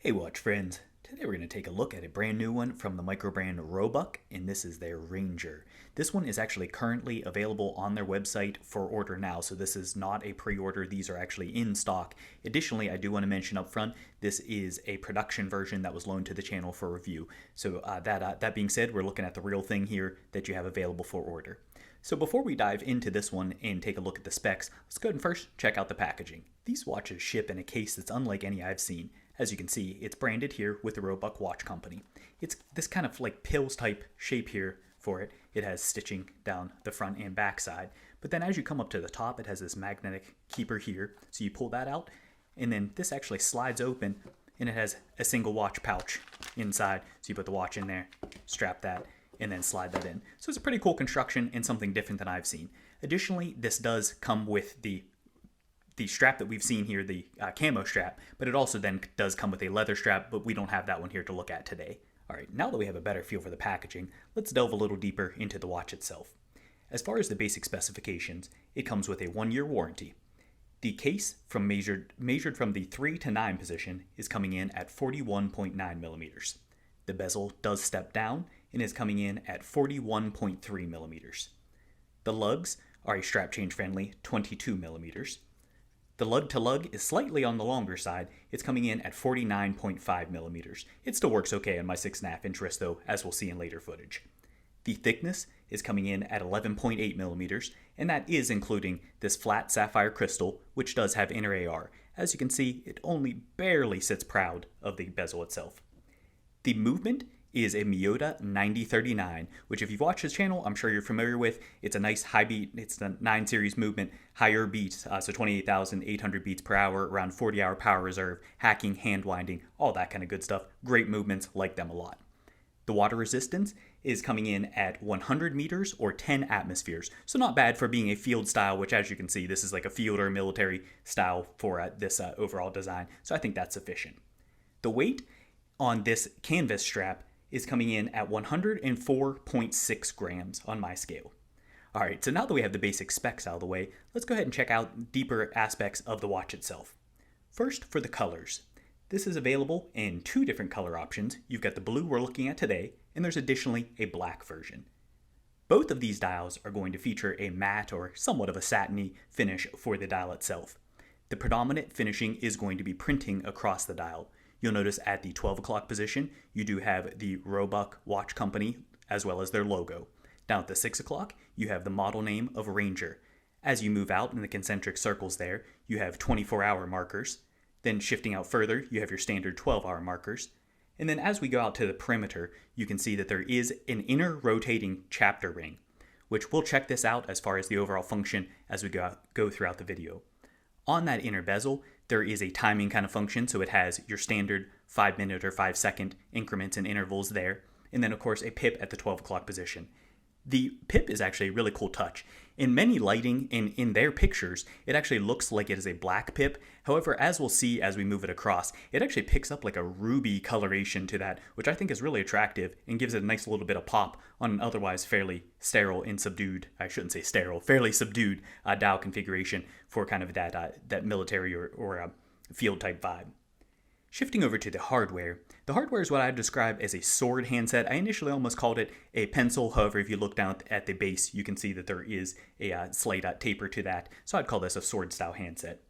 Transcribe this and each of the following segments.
Hey watch friends, today we're going to take a look at a brand new one from the micro brand Roebuck, and this is their Ranger. This one is actually currently available on their website for order now, so this is not a pre-order, these are actually in stock. Additionally, I do want to mention up front, this is a production version that was loaned to the channel for review. So that being said, we're looking at the real thing here that you have available for order. So before we dive into this one and take a look at the specs, let's go ahead and first check out the packaging. These watches ship in a case that's unlike any I've seen. As you can see, it's branded here with the Roebuck Watch Company. It's this kind of like pills type shape here for it. It has stitching down the front and back side. But then as you come up to the top, it has this magnetic keeper here. So you pull that out, and then this actually slides open, and it has a single watch pouch inside. So you put the watch in there, strap that, and then slide that in. So it's a pretty cool construction and something different than I've seen. Additionally, this does come with the strap that we've seen here, the camo strap, but it also then does come with a leather strap, but we don't have that one here to look at today. All right, now that we have a better feel for the packaging, let's delve a little deeper into the watch itself. As far as the basic specifications, it comes with a 1-year warranty. The case measured from the 3 to 9 position is coming in at 41.9 millimeters. The bezel does step down and is coming in at 41.3 millimeters. The lugs are a strap change friendly 22 millimeters. The lug to lug is slightly on the longer side. It's coming in at 49.5 millimeters. It still works okay on my 6.5 inch wrist though, as we'll see in later footage. The thickness is coming in at 11.8 millimeters, and that is including this flat sapphire crystal, which does have inner AR. As you can see, it only barely sits proud of the bezel itself. The movement is a Miyota 9039, which if you've watched this channel, I'm sure you're familiar with. It's a nice high beat, it's the 9 series movement, higher beats, so 28,800 beats per hour, around 40-hour power reserve, hacking, hand winding, all that kind of good stuff. Great movements, like them a lot. The water resistance is coming in at 100 meters or 10 atmospheres, so not bad for being a field style, which as you can see, this is like a field or military style for this overall design, so I think that's sufficient. The weight on this canvas strap is coming in at 104.6 grams on my scale. All right, so now that we have the basic specs out of the way, let's go ahead and check out deeper aspects of the watch itself. First, for the colors. This is available in 2 different color options. You've got the blue we're looking at today, and there's additionally a black version. Both of these dials are going to feature a matte or somewhat of a satiny finish for the dial itself. The predominant finishing is going to be printing across the dial. You'll notice at the 12 o'clock position, you do have the Roebuck Watch Company as well as their logo. Down at the 6 o'clock, you have the model name of Ranger. As you move out in the concentric circles there, you have 24-hour markers. Then shifting out further, you have your standard 12-hour markers. And then as we go out to the perimeter, you can see that there is an inner rotating chapter ring, which we'll check this out as far as the overall function as we go throughout the video. On that inner bezel, there is a timing kind of function, so it has your standard 5-minute or 5-second increments and intervals there, and then of course a pip at the 12 o'clock position. The pip is actually a really cool touch. In many lighting and in their pictures, it actually looks like it is a black pip. However, as we'll see as we move it across, it actually picks up like a ruby coloration to that, which I think is really attractive and gives it a nice little bit of pop on an otherwise fairly sterile and subdued, I shouldn't say sterile, fairly subdued dial configuration for kind of that military or field type vibe. Shifting over to the hardware is what I describe as a sword handset. I initially almost called it a pencil. However, if you look down at the base, you can see that there is a slight taper to that. So I'd call this a sword style handset.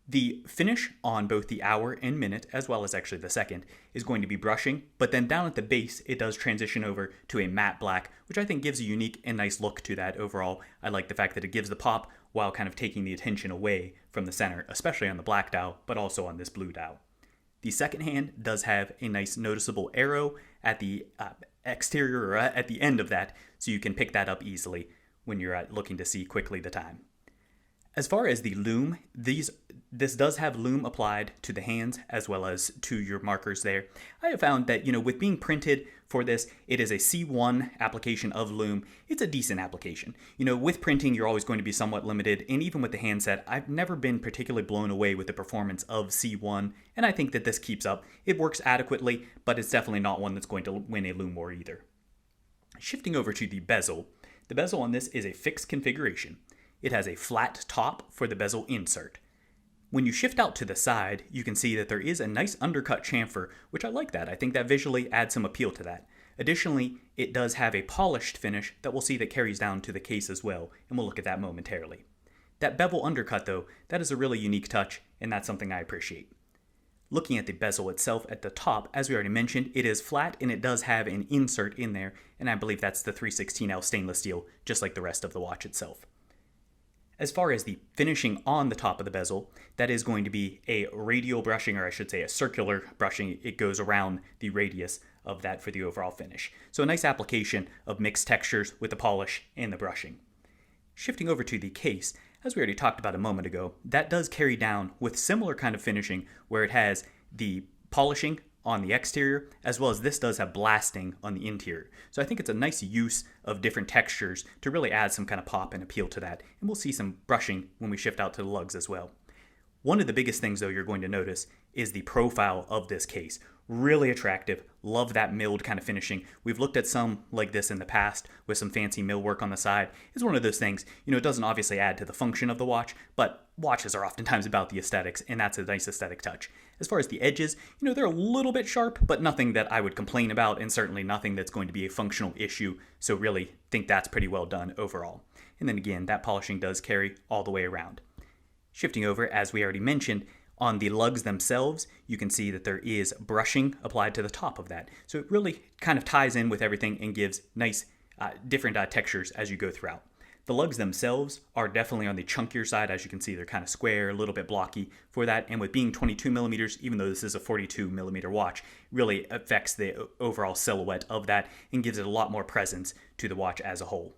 The finish on both the hour and minute, as well as actually the second, is going to be brushing. But then down at the base, it does transition over to a matte black, which I think gives a unique and nice look to that overall. I like the fact that it gives the pop while kind of taking the attention away from the center, especially on the black dial, but also on this blue dial. The second hand does have a nice noticeable arrow at the exterior or at the end of that, so you can pick that up easily when you're looking to see quickly the time. As far as the lume, this does have lume applied to the hands as well as to your markers there. I have found that, with being printed for this, it is a C1 application of lume. It's a decent application. With printing, you're always going to be somewhat limited, and even with the handset, I've never been particularly blown away with the performance of C1, and I think that this keeps up. It works adequately, but it's definitely not one that's going to win a lume war either. Shifting over to the bezel on this is a fixed configuration. It has a flat top for the bezel insert. When you shift out to the side, you can see that there is a nice undercut chamfer, which I like that. I think that visually adds some appeal to that. Additionally, it does have a polished finish that we'll see that carries down to the case as well, and we'll look at that momentarily. That bevel undercut though, that is a really unique touch, and that's something I appreciate. Looking at the bezel itself at the top, as we already mentioned, it is flat and it does have an insert in there, and I believe that's the 316L stainless steel, just like the rest of the watch itself. As far as the finishing on the top of the bezel, that is going to be a radial brushing, or I should say a circular brushing. It goes around the radius of that for the overall finish. So a nice application of mixed textures with the polish and the brushing. Shifting over to the case, as we already talked about a moment ago, that does carry down with similar kind of finishing where it has the polishing on the exterior, as well as this does have blasting on the interior. So I think it's a nice use of different textures to really add some kind of pop and appeal to that. And we'll see some brushing when we shift out to the lugs as well. One of the biggest things though you're going to notice is the profile of this case. Really attractive. Love that milled kind of finishing. We've looked at some like this in the past with some fancy mill work on the side. It's one of those things, it doesn't obviously add to the function of the watch, but watches are oftentimes about the aesthetics, and that's a nice aesthetic touch. As far as the edges, they're a little bit sharp, but nothing that I would complain about, and certainly nothing that's going to be a functional issue. So really think that's pretty well done overall. And then again, that polishing does carry all the way around. Shifting over, as we already mentioned, on the lugs themselves, you can see that there is brushing applied to the top of that. So it really kind of ties in with everything and gives nice different textures as you go throughout. The lugs themselves are definitely on the chunkier side. As you can see, they're kind of square, a little bit blocky for that. And with being 22 millimeters, even though this is a 42 millimeter watch, really affects the overall silhouette of that and gives it a lot more presence to the watch as a whole.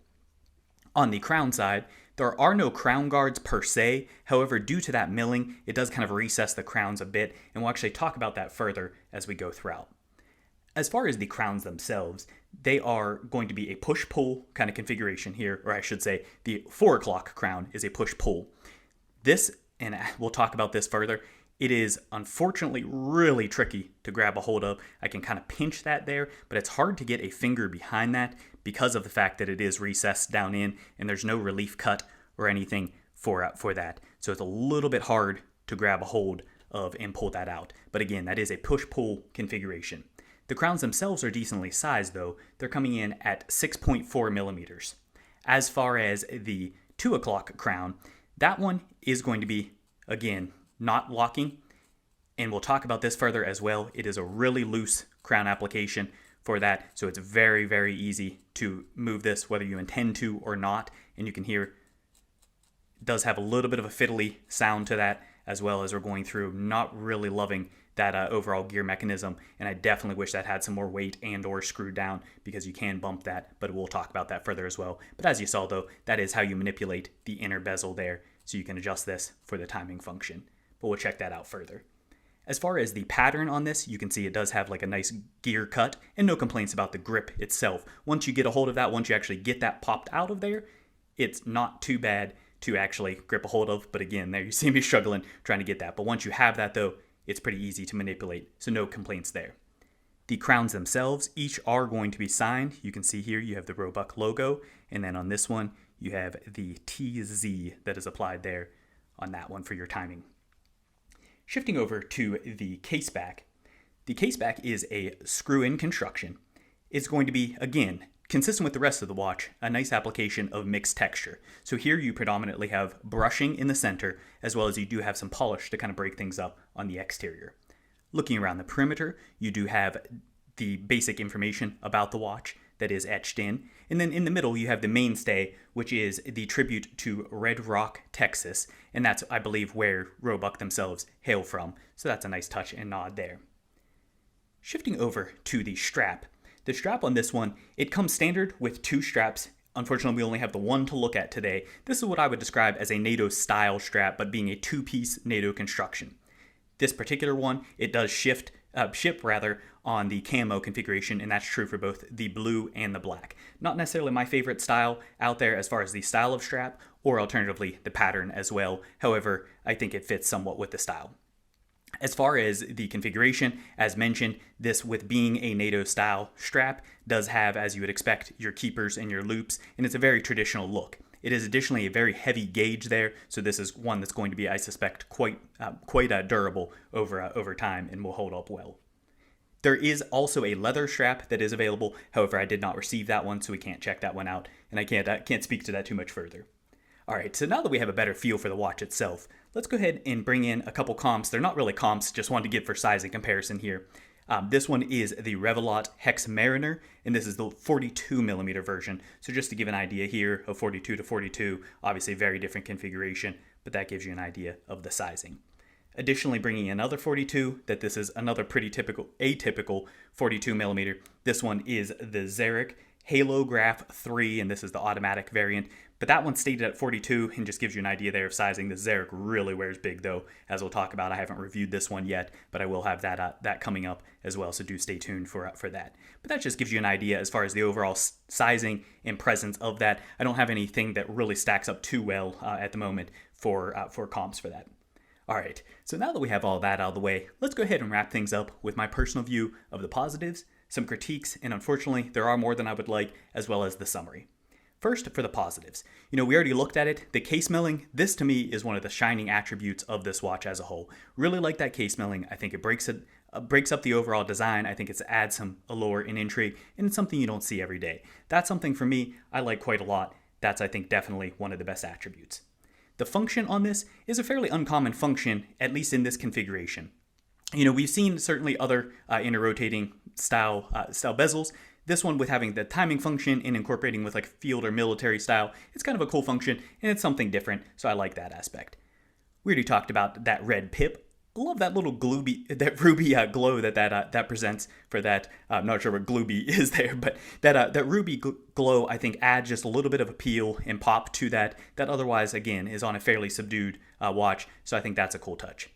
On the crown side, there are no crown guards per se. However, due to that milling, it does kind of recess the crowns a bit, and we'll actually talk about that further as we go throughout. As far as the crowns themselves, they are going to be a push-pull kind of configuration here, or I should say the 4 o'clock crown is a push-pull. This, and we'll talk about this further, it is unfortunately really tricky to grab a hold of. I can kind of pinch that there, but it's hard to get a finger behind that because of the fact that it is recessed down in and there's no relief cut or anything for that. So it's a little bit hard to grab a hold of and pull that out. But again, that is a push-pull configuration. The crowns themselves are decently sized though. They're coming in at 6.4 millimeters. As far as the 2 o'clock crown, that one is going to be, again, not locking, and we'll talk about this further as well. It is a really loose crown application for that, so it's very, very easy to move this whether you intend to or not, and you can hear it does have a little bit of a fiddly sound to that, as well as we're going through. Not really loving that overall gear mechanism, and I definitely wish that had some more weight and or screwed down, because you can bump that, but we'll talk about that further as well. But as you saw though, that is how you manipulate the inner bezel there, so you can adjust this for the timing function. But we'll check that out further. As far as the pattern on this, you can see it does have like a nice gear cut, and no complaints about the grip itself. Once you get a hold of that, once you actually get that popped out of there, it's not too bad to actually grip a hold of. But again, there you see me struggling trying to get that. But once you have that though, it's pretty easy to manipulate, so no complaints there. The crowns themselves, each are going to be signed. You can see here you have the Roebuck logo, and then on this one, you have the TZ that is applied there on that one for your timing. Shifting over to the case back. The case back is a screw-in construction. It's going to be, again, consistent with the rest of the watch, a nice application of mixed texture. So here you predominantly have brushing in the center, as well as you do have some polish to kind of break things up on the exterior. Looking around the perimeter, you do have the basic information about the watch that is etched in. And then in the middle, you have the mainstay, which is the tribute to Red Rock, Texas. And that's, I believe, where Roebuck themselves hail from. So that's a nice touch and nod there. Shifting over to the strap. The strap on this one, it comes standard with 2 straps. Unfortunately, we only have the one to look at today. This is what I would describe as a NATO style strap, but being a 2-piece NATO construction. This particular one, it does ship on the camo configuration, and that's true for both the blue and the black. Not necessarily my favorite style out there as far as the style of strap, or alternatively the pattern as well. However, I think it fits somewhat with the style. As far as the configuration, as mentioned, this with being a NATO style strap does have, as you would expect, your keepers and your loops, and it's a very traditional look. It is additionally a very heavy gauge there, so this is one that's going to be, I suspect, quite durable over time and will hold up well. There is also a leather strap that is available. However, I did not receive that one, so we can't check that one out, and I can't speak to that too much further. All right, so now that we have a better feel for the watch itself, let's go ahead and bring in a couple comps. They're not really comps, just wanted to give for size and comparison here. This one is the Revolot Hex Mariner, and this is the 42 millimeter version. So just to give an idea here of 42 to 42, obviously very different configuration, but that gives you an idea of the sizing. Additionally, bringing in another 42, that this is another pretty atypical 42 millimeter. This one is the Xeric Halograph 3, and this is the automatic variant. But that one's stated at 42 and just gives you an idea there of sizing. The Xeric really wears big though, as we'll talk about. I haven't reviewed this one yet, but I will have that coming up as well, so do stay tuned for that. But that just gives you an idea as far as the overall sizing and presence of that. I don't have anything that really stacks up too well at the moment for comps for that. All right, so now that we have all that out of the way, let's go ahead and wrap things up with my personal view of the positives, some critiques, and unfortunately, there are more than I would like, as well as the summary. First, for the positives. We already looked at it. The case milling, this to me is one of the shining attributes of this watch as a whole. Really like that case milling. I think it breaks up the overall design. I think it adds some allure and intrigue, and it's something you don't see every day. That's something for me I like quite a lot. That's, I think, definitely one of the best attributes. The function on this is a fairly uncommon function, at least in this configuration. We've seen certainly other inter-rotating style bezels. This one with having the timing function and incorporating with like field or military style, it's kind of a cool function and it's something different, so I like that aspect. We already talked about that red pip. I love that little ruby glow that presents for that. I'm not sure what glooby is there, but that ruby glow I think adds just a little bit of appeal and pop to that otherwise again is on a fairly subdued watch, so I think that's a cool touch.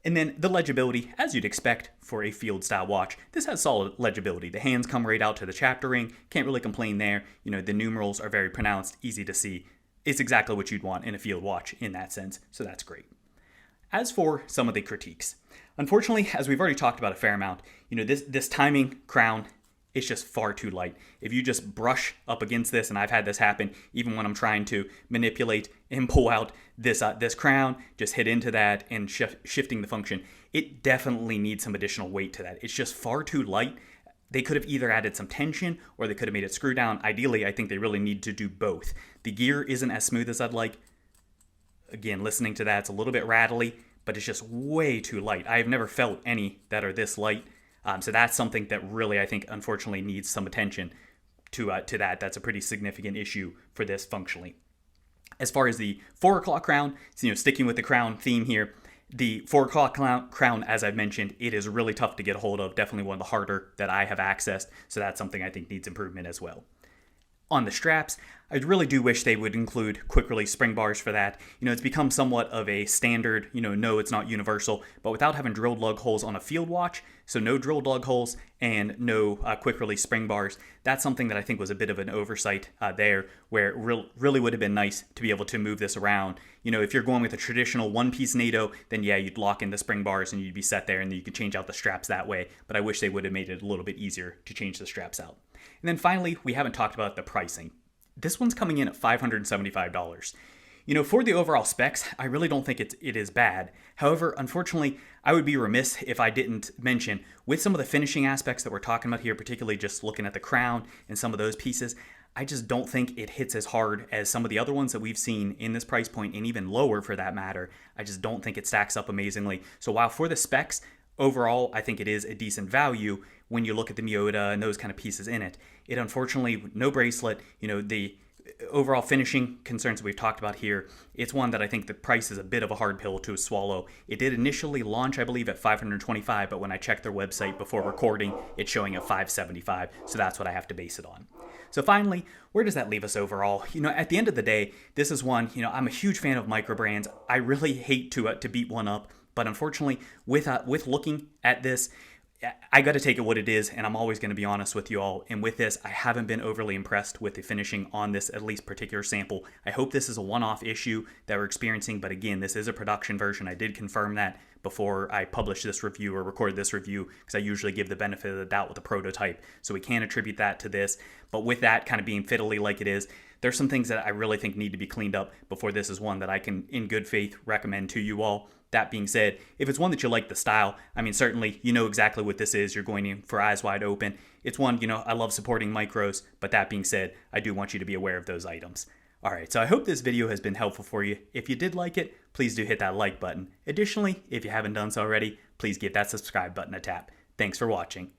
And then the legibility, as you'd expect for a field-style watch, this has solid legibility. The hands come right out to the chapter ring, can't really complain there. The numerals are very pronounced, easy to see. It's exactly what you'd want in a field watch in that sense, so that's great. As for some of the critiques, unfortunately, as we've already talked about a fair amount, this timing crown, it's just far too light. If you just brush up against this, and I've had this happen even when I'm trying to manipulate and pull out this crown, just hit into that and shifting the function, it definitely needs some additional weight to that. It's just far too light. They could have either added some tension or they could have made it screw down. Ideally, I think they really need to do both. The gear isn't as smooth as I'd like. Again, listening to that, it's a little bit rattly, but it's just way too light. I've never felt any that are this light. So that's something that really, I think, unfortunately needs some attention to that. That's a pretty significant issue for this functionally. As far as the 4 o'clock crown, sticking with the crown theme here, the 4 o'clock crown, as I've mentioned, it is really tough to get a hold of. Definitely one of the harder that I have accessed. So that's something I think needs improvement as well. On the straps, I really do wish they would include quick release spring bars for that. It's become somewhat of a standard, no, it's not universal, but without having drilled lug holes on a field watch, so no drilled lug holes and no quick release spring bars, that's something that I think was a bit of an oversight there, where it really would have been nice to be able to move this around. If you're going with a traditional one-piece NATO, then yeah, you'd lock in the spring bars and you'd be set there and you could change out the straps that way, but I wish they would have made it a little bit easier to change the straps out. And then finally, we haven't talked about the pricing. This one's coming in at $575. For the overall specs, I really don't think it is bad. However, unfortunately, I would be remiss if I didn't mention, with some of the finishing aspects that we're talking about here, particularly just looking at the crown and some of those pieces, I just don't think it hits as hard as some of the other ones that we've seen in this price point, and even lower for that matter. I just don't think it stacks up amazingly. So while for the specs, overall, I think it is a decent value when you look at the Miota and those kind of pieces in it. It unfortunately, no bracelet, the overall finishing concerns that we've talked about here, it's one that I think the price is a bit of a hard pill to swallow. It did initially launch, I believe, at $525, but when I checked their website before recording, it's showing at $575, so that's what I have to base it on. So finally, where does that leave us overall? At the end of the day, this is one, I'm a huge fan of micro brands. I really hate to beat one up, but unfortunately, with looking at this, I got to take it what it is, and I'm always going to be honest with you all. And with this, I haven't been overly impressed with the finishing on this, at least particular sample. I hope this is a one-off issue that we're experiencing, but again, this is a production version. I did confirm that before I published this review or recorded this review, because I usually give the benefit of the doubt with a prototype, so we can't attribute that to this. But with that kind of being fiddly like it is, There's some things that I really think need to be cleaned up before this is one that I can, in good faith, recommend to you all. That being said, if it's one that you like the style, I mean, certainly you know exactly what this is. You're going in for eyes wide open. It's one, I love supporting micros, but that being said, I do want you to be aware of those items. All right, so I hope this video has been helpful for you. If you did like it, please do hit that like button. Additionally, if you haven't done so already, please give that subscribe button a tap. Thanks for watching.